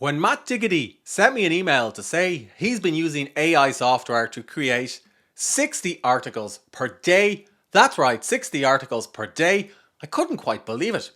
When Matt Diggity sent me an email to say he's been using AI software to create 60 articles per day, that's right, 60 articles per day, I couldn't quite believe it.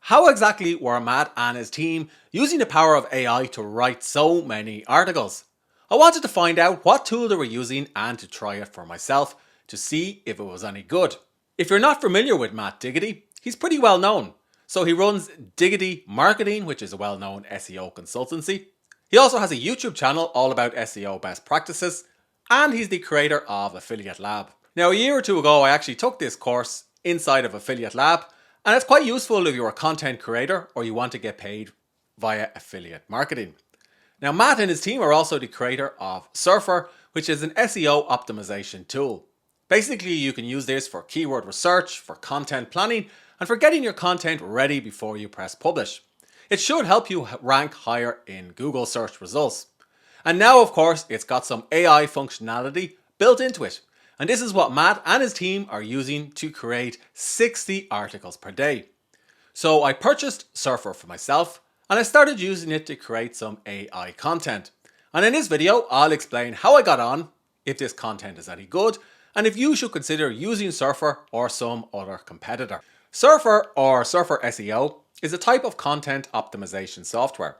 How exactly were Matt and his team using the power of AI to write so many articles? I wanted to find out what tool they were using and to try it for myself to see if it was any good. If you're not familiar with Matt Diggity, he's pretty well known. So he runs Diggity Marketing, which is a well-known SEO consultancy. He also has a YouTube channel all about SEO best practices, and he's the creator of Affiliate Lab. Now, a year or two ago, I actually took this course inside of Affiliate Lab, and it's quite useful if you're a content creator or you want to get paid via affiliate marketing. Now, Matt and his team are also the creator of Surfer, which is an SEO optimization tool. Basically, you can use this for keyword research, for content planning, and for getting your content ready before you press publish. It should help you rank higher in Google search results. And now, of course, it's got some AI functionality built into it. And this is what Matt and his team are using to create 60 articles per day. So I purchased Surfer for myself, and I started using it to create some AI content. And in this video, I'll explain how I got on, if this content is any good, and if you should consider using Surfer or some other competitor. Surfer, or Surfer SEO, is a type of content optimization software.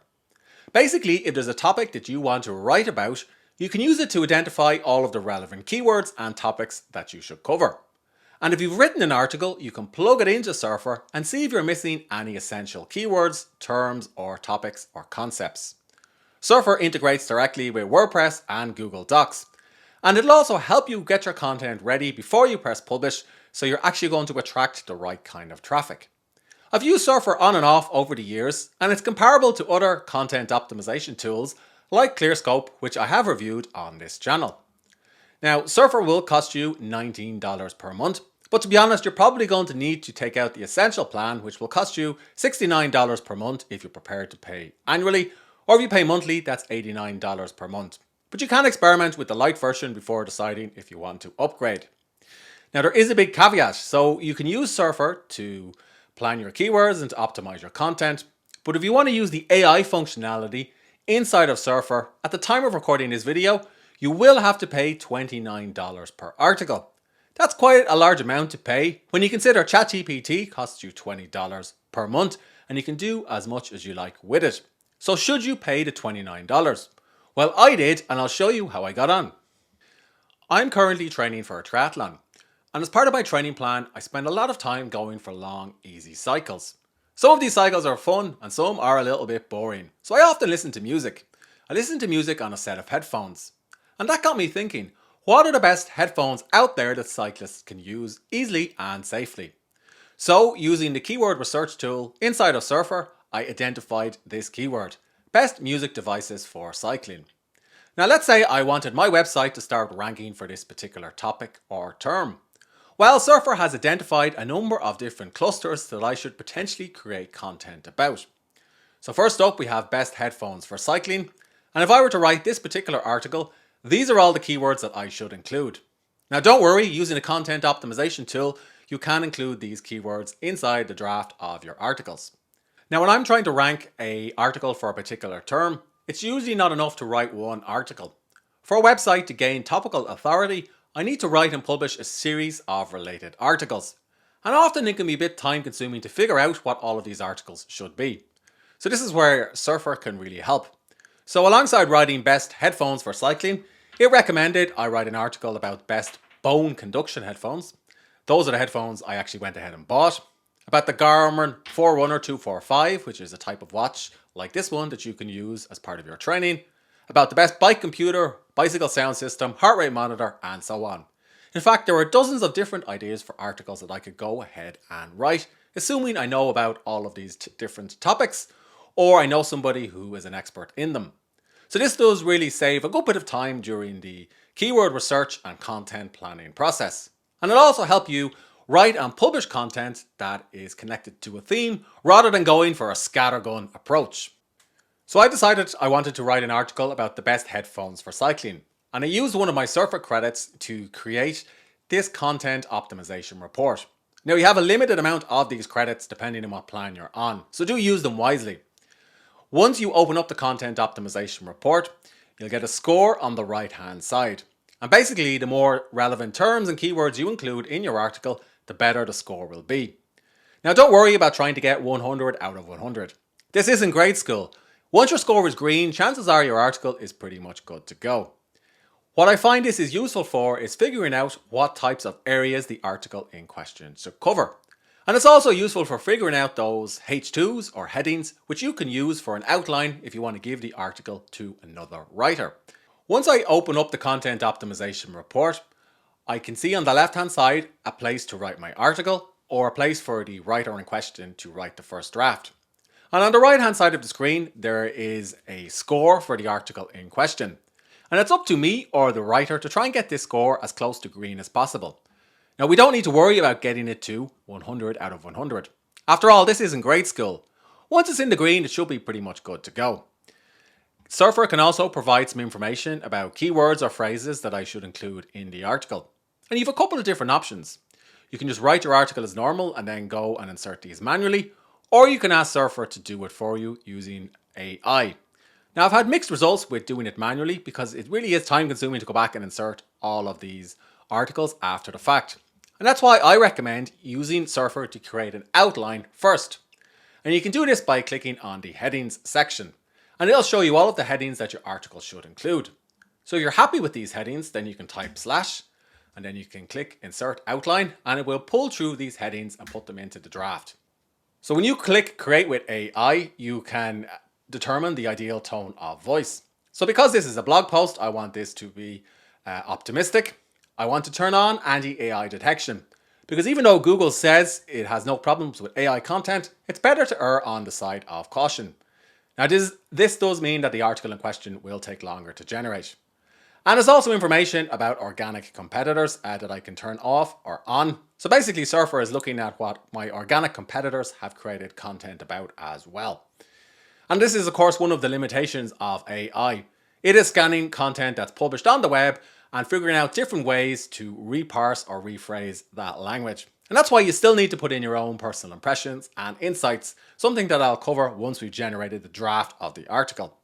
Basically, if there's a topic that you want to write about, you can use it to identify all of the relevant keywords and topics that you should cover. And if you've written an article, you can plug it into Surfer and see if you're missing any essential keywords, terms, or topics or concepts. Surfer integrates directly with WordPress and Google Docs. And it'll also help you get your content ready before you press publish, so you're actually going to attract the right kind of traffic. I've used Surfer on and off over the years, and it's comparable to other content optimization tools like ClearScope, which I have reviewed on this channel. Now, Surfer will cost you $19 per month, but to be honest, you're probably going to need to take out the Essential plan, which will cost you $69 per month if you're prepared to pay annually, or if you pay monthly, that's $89 per month. But you can experiment with the light version before deciding if you want to upgrade. Now, there is a big caveat, so you can use Surfer to plan your keywords and to optimize your content, but if you want to use the AI functionality inside of Surfer, at the time of recording this video, you will have to pay $29 per article. That's quite a large amount to pay when you consider ChatGPT costs you $20 per month and you can do as much as you like with it. So should you pay the $29? Well, I did, and I'll show you how I got on. I'm currently training for a triathlon, and as part of my training plan, I spend a lot of time going for long, easy cycles. Some of these cycles are fun and some are a little bit boring, so I often listen to music. I listen to music on a set of headphones. And that got me thinking, what are the best headphones out there that cyclists can use easily and safely? So, using the keyword research tool inside of Surfer, I identified this keyword: best music devices for cycling. Now let's say I wanted my website to start ranking for this particular topic or term. Well, Surfer has identified a number of different clusters that I should potentially create content about. So first up, we have best headphones for cycling. And if I were to write this particular article, these are all the keywords that I should include. Now don't worry, using a content optimization tool, you can include these keywords inside the draft of your articles. Now when I'm trying to rank an article for a particular term, it's usually not enough to write one article. For a website to gain topical authority, I need to write and publish a series of related articles. And often it can be a bit time consuming to figure out what all of these articles should be. So this is where Surfer can really help. So alongside writing best headphones for cycling, it recommended I write an article about best bone conduction headphones. Those are the headphones I actually went ahead and bought. About the Garmin Forerunner 245, which is a type of watch like this one that you can use as part of your training. About the best bike computer, bicycle sound system, heart rate monitor, and so on. In fact, there are dozens of different ideas for articles that I could go ahead and write, assuming I know about all of these different topics, or I know somebody who is an expert in them. So this does really save a good bit of time during the keyword research and content planning process. And it'll also help you write and publish content that is connected to a theme, rather than going for a scattergun approach. So I decided I wanted to write an article about the best headphones for cycling, and I used one of my Surfer credits to create this content optimization report. Now you have a limited amount of these credits depending on what plan you're on, so do use them wisely. Once you open up the content optimization report, you'll get a score on the right hand side. And basically, the more relevant terms and keywords you include in your article, the better the score will be. Now, don't worry about trying to get 100 out of 100. This isn't grade school. Once your score is green, chances are your article is pretty much good to go. What I find this is useful for is figuring out what types of areas the article in question should cover. And it's also useful for figuring out those H2s or headings which you can use for an outline if you want to give the article to another writer. Once I open up the content optimization report, I can see on the left hand side a place to write my article or a place for the writer in question to write the first draft. And on the right hand side of the screen there is a score for the article in question. And it's up to me or the writer to try and get this score as close to green as possible. Now, we don't need to worry about getting it to 100 out of 100. After all, this isn't grade school. Once it's in the green, it should be pretty much good to go. Surfer can also provide some information about keywords or phrases that I should include in the article. And you have a couple of different options. You can just write your article as normal and then go and insert these manually, or you can ask Surfer to do it for you using AI. Now, I've had mixed results with doing it manually because it really is time consuming to go back and insert all of these articles after the fact. And that's why I recommend using Surfer to create an outline first. And you can do this by clicking on the headings section. And it'll show you all of the headings that your article should include. So if you're happy with these headings, then you can type / and then you can click insert outline and it will pull through these headings and put them into the draft. So when you click create with AI, you can determine the ideal tone of voice. So because this is a blog post, I want this to be optimistic. I want to turn on anti-AI detection because even though Google says it has no problems with AI content, it's better to err on the side of caution. Now this does mean that the article in question will take longer to generate. And there's also information about organic competitors that I can turn off or on. So basically Surfer is looking at what my organic competitors have created content about as well. And this is of course one of the limitations of AI. It is scanning content that's published on the web and figuring out different ways to reparse or rephrase that language. And that's why you still need to put in your own personal impressions and insights, something that I'll cover once we've generated the draft of the article.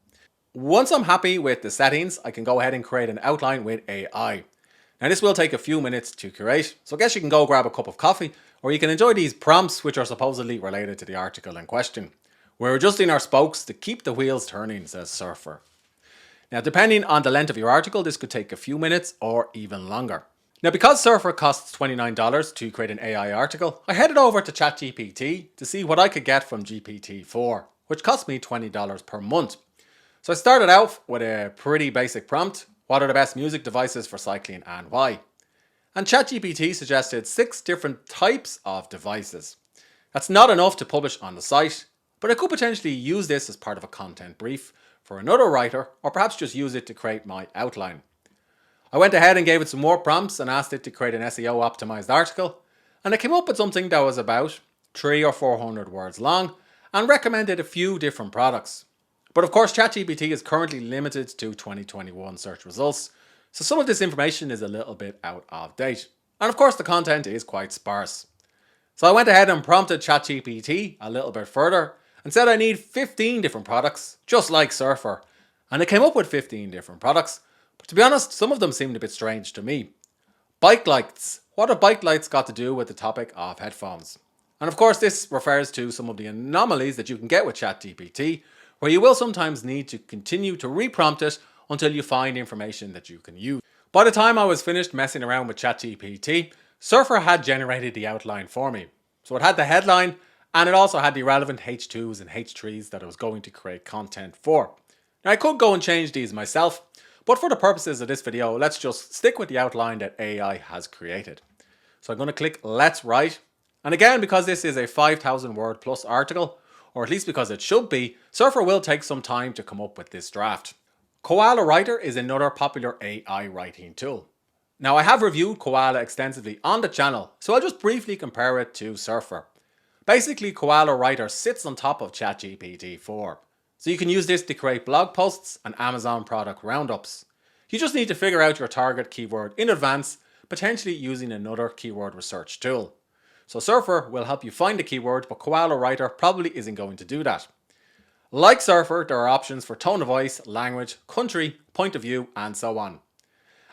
Once I'm happy with the settings, I can go ahead and create an outline with AI. Now this will take a few minutes to create, so I guess you can go grab a cup of coffee or you can enjoy these prompts which are supposedly related to the article in question. We're adjusting our spokes to keep the wheels turning, says Surfer. Now, depending on the length of your article, this could take a few minutes or even longer. Now, because Surfer costs $29 to create an AI article, I headed over to ChatGPT to see what I could get from GPT-4, which cost me $20 per month. So I started out with a pretty basic prompt. What are the best music devices for cycling and why? And ChatGPT suggested 6 different types of devices. That's not enough to publish on the site, but I could potentially use this as part of a content brief for another writer, or perhaps just use it to create my outline. I went ahead and gave it some more prompts and asked it to create an SEO optimized article, and it came up with something that was about 300 or 400 words long and recommended a few different products. But of course, ChatGPT is currently limited to 2021 search results, so some of this information is a little bit out of date. And of course, the content is quite sparse. So I went ahead and prompted ChatGPT a little bit further and said I need 15 different products, just like Surfer. And it came up with 15 different products, but to be honest, some of them seemed a bit strange to me. Bike lights. What have bike lights got to do with the topic of headphones? And of course, this refers to some of the anomalies that you can get with ChatGPT, where you will sometimes need to continue to reprompt it until you find information that you can use. By the time I was finished messing around with ChatGPT, Surfer had generated the outline for me. So it had the headline, and it also had the relevant H2s and H3s that I was going to create content for. Now I could go and change these myself, but for the purposes of this video, let's just stick with the outline that AI has created. So I'm going to click Let's Write. And again, because this is a 5,000 word plus article, or at least because it should be, Surfer will take some time to come up with this draft. Koala Writer is another popular AI writing tool. Now I have reviewed Koala extensively on the channel, so I'll just briefly compare it to Surfer. Basically, Koala Writer sits on top of ChatGPT-4. So you can use this to create blog posts and Amazon product roundups. You just need to figure out your target keyword in advance, potentially using another keyword research tool. So Surfer will help you find the keyword, but Koala Writer probably isn't going to do that. Like Surfer, there are options for tone of voice, language, country, point of view, and so on.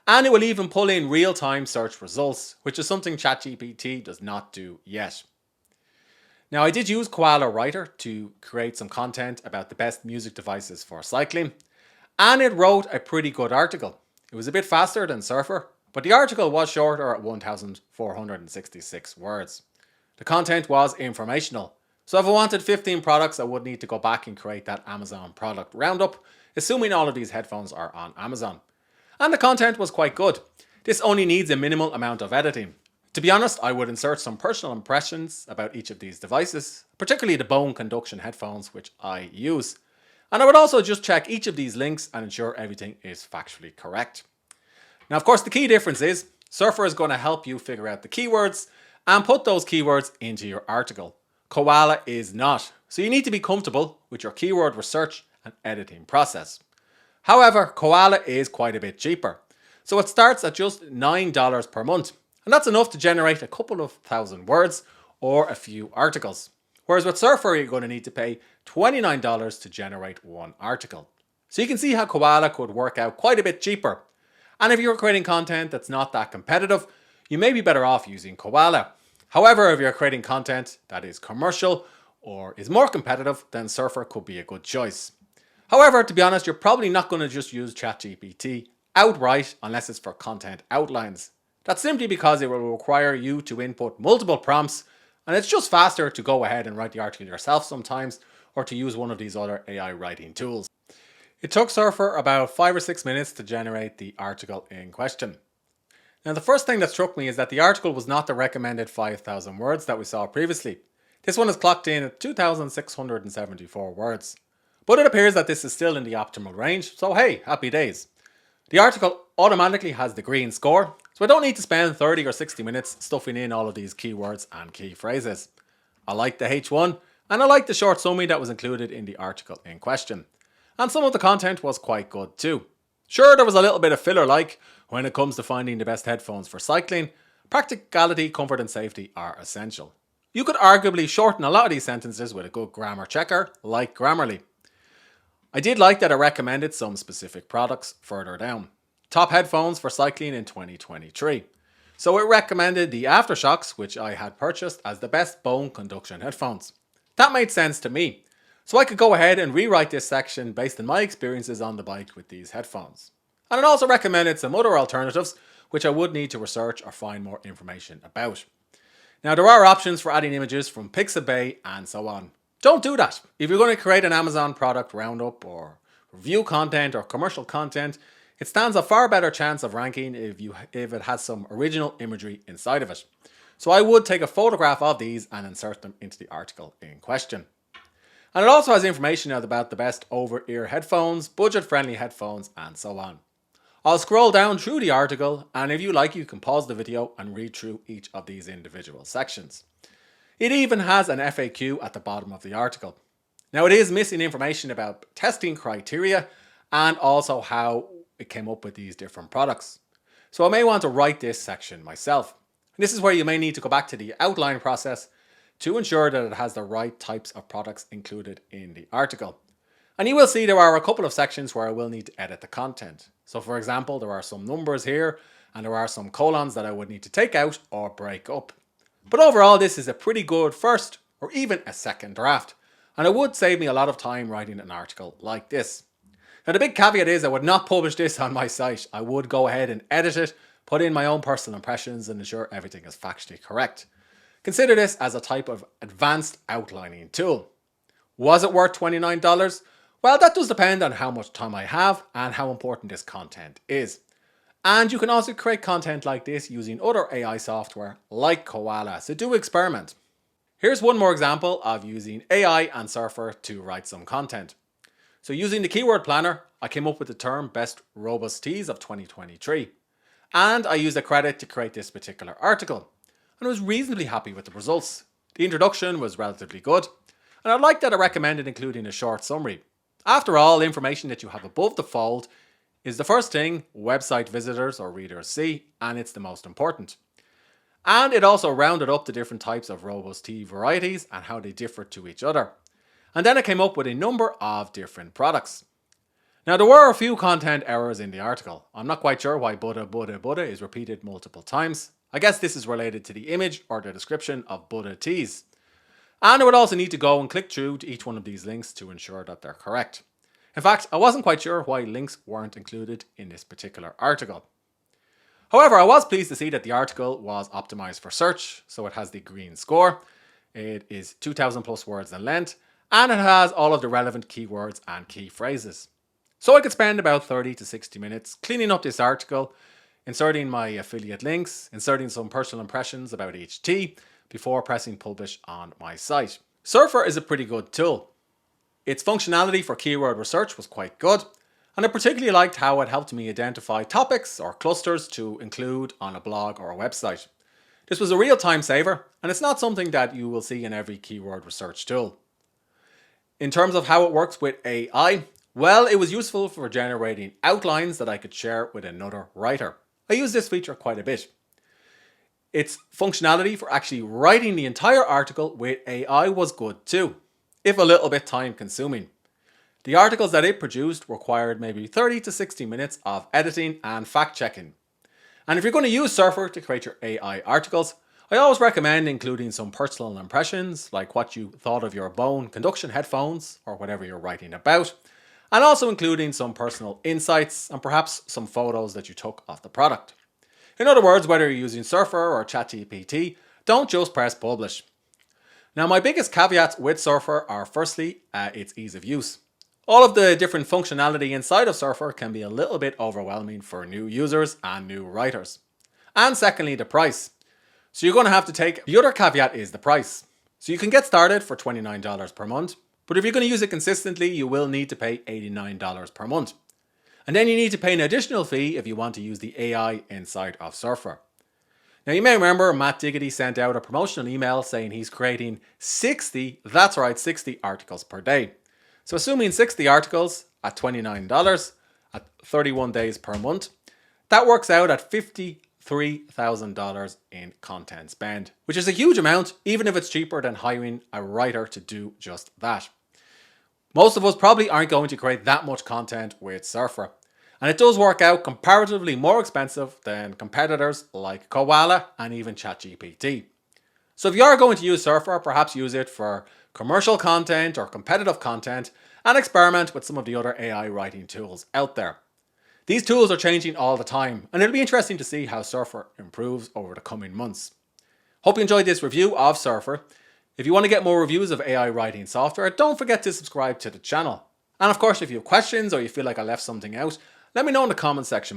And it will even pull in real-time search results, which is something ChatGPT does not do yet. Now, I did use Koala Writer to create some content about the best music devices for cycling, and it wrote a pretty good article. It was a bit faster than Surfer, but the article was shorter at 1,466 words. The content was informational, so if I wanted 15 products, I would need to go back and create that Amazon product roundup, assuming all of these headphones are on Amazon. And the content was quite good. This only needs a minimal amount of editing. To be honest, I would insert some personal impressions about each of these devices, particularly the bone conduction headphones which I use. And I would also just check each of these links and ensure everything is factually correct. Now, of course, the key difference is Surfer is going to help you figure out the keywords and put those keywords into your article. Koala is not, so you need to be comfortable with your keyword research and editing process. However, Koala is quite a bit cheaper, so it starts at just $9 per month, and that's enough to generate a couple of thousand words or a few articles. Whereas with Surfer, you're going to need to pay $29 to generate one article. So you can see how Koala could work out quite a bit cheaper. And if you're creating content that's not that competitive, you may be better off using Koala. However, if you're creating content that is commercial or is more competitive, then Surfer could be a good choice. However, to be honest, you're probably not going to just use ChatGPT outright unless it's for content outlines. That's simply because it will require you to input multiple prompts, and it's just faster to go ahead and write the article yourself sometimes, or to use one of these other AI writing tools. It took Surfer about 5 or 6 minutes to generate the article in question. Now, the first thing that struck me is that the article was not the recommended 5,000 words that we saw previously. This one is clocked in at 2,674 words. But it appears that this is still in the optimal range, so hey, happy days. The article automatically has the green score, so I don't need to spend 30 or 60 minutes stuffing in all of these keywords and key phrases. I like the H1, and I like the short summary that was included in the article in question. And some of the content was quite good too. Sure, there was a little bit of filler like, when it comes to finding the best headphones for cycling, practicality, comfort and safety are essential. You could arguably shorten a lot of these sentences with a good grammar checker, like Grammarly. I did like that it recommended some specific products further down. Top headphones for cycling in 2023. So it recommended the Aftershocks, which I had purchased as the best bone conduction headphones. That made sense to me. So I could go ahead and rewrite this section based on my experiences on the bike with these headphones. And it also recommended some other alternatives which I would need to research or find more information about. Now, there are options for adding images from Pixabay and so on. Don't do that. If you're going to create an Amazon product roundup or review content or commercial content, it stands a far better chance of ranking if it has some original imagery inside of it. So I would take a photograph of these and insert them into the article in question. And it also has information about the best over-ear headphones, budget-friendly headphones, and so on. I'll scroll down through the article, and if you like, you can pause the video and read through each of these individual sections. It even has an FAQ at the bottom of the article. Now, it is missing information about testing criteria and also how it came up with these different products. So I may want to write this section myself. This is where you may need to go back to the outline process to ensure that it has the right types of products included in the article. And you will see there are a couple of sections where I will need to edit the content. So for example, there are some numbers here and there are some colons that I would need to take out or break up. But overall, this is a pretty good first or even a second draft. And it would save me a lot of time writing an article like this. Now the big caveat is I would not publish this on my site. I would go ahead and edit it, put in my own personal impressions and ensure everything is factually correct. Consider this as a type of advanced outlining tool. Was it worth $29? Well, that does depend on how much time I have and how important this content is. And you can also create content like this using other AI software like Koala, so do experiment. Here's one more example of using AI and Surfer to write some content. So using the keyword planner, I came up with the term best robust tees of 2023. And I used a credit to create this particular article. And I was reasonably happy with the results. The introduction was relatively good. And I liked that I recommended including a short summary. After all, information that you have above the fold is the first thing website visitors or readers see, and it's the most important. And it also rounded up the different types of robust tea varieties and how they differ to each other. And then it came up with a number of different products. Now, there were a few content errors in the article. I'm not quite sure why Buddha is repeated multiple times. I guess this is related to the image or the description of Buddha teas. And I would also need to go and click through to each one of these links to ensure that they're correct. In fact, I wasn't quite sure why links weren't included in this particular article. However, I was pleased to see that the article was optimized for search, so it has the green score. It is 2,000 plus words in length, and it has all of the relevant keywords and key phrases. So I could spend about 30 to 60 minutes cleaning up this article, inserting my affiliate links, inserting some personal impressions about each tea, before pressing publish on my site. Surfer is a pretty good tool. Its functionality for keyword research was quite good, and I particularly liked how it helped me identify topics or clusters to include on a blog or a website. This was a real time saver, and it's not something that you will see in every keyword research tool. In terms of how it works with AI, well, it was useful for generating outlines that I could share with another writer. I use this feature quite a bit. Its functionality for actually writing the entire article with AI was good too, if a little bit time consuming. The articles that it produced required maybe 30 to 60 minutes of editing and fact checking. And if you're going to use Surfer to create your AI articles, I always recommend including some personal impressions, like what you thought of your bone conduction headphones or whatever you're writing about, and also including some personal insights and perhaps some photos that you took of the product. In other words, whether you're using Surfer or ChatGPT, don't just press publish. Now, my biggest caveats with Surfer are firstly, its ease of use. All of the different functionality inside of Surfer can be a little bit overwhelming for new users and new writers. And secondly, the price. So you're going to have to take, the other caveat is the price. So you can get started for $29 per month, but if you're going to use it consistently, you will need to pay $89 per month. And then you need to pay an additional fee if you want to use the AI inside of Surfer. Now you may remember Matt Diggity sent out a promotional email saying he's creating 60 articles per day. So assuming 60 articles at $29 at 31 days per month, that works out at $53,000 in content spend, which is a huge amount, even if it's cheaper than hiring a writer to do just that. Most of us probably aren't going to create that much content with Surfer, and it does work out comparatively more expensive than competitors like Koala and even ChatGPT. So if you are going to use Surfer, perhaps use it for commercial content or competitive content and experiment with some of the other AI writing tools out there. These tools are changing all the time, and it'll be interesting to see how Surfer improves over the coming months. Hope you enjoyed this review of Surfer. If you want to get more reviews of AI writing software, don't forget to subscribe to the channel. And of course, if you have questions or you feel like I left something out, let me know in the comment section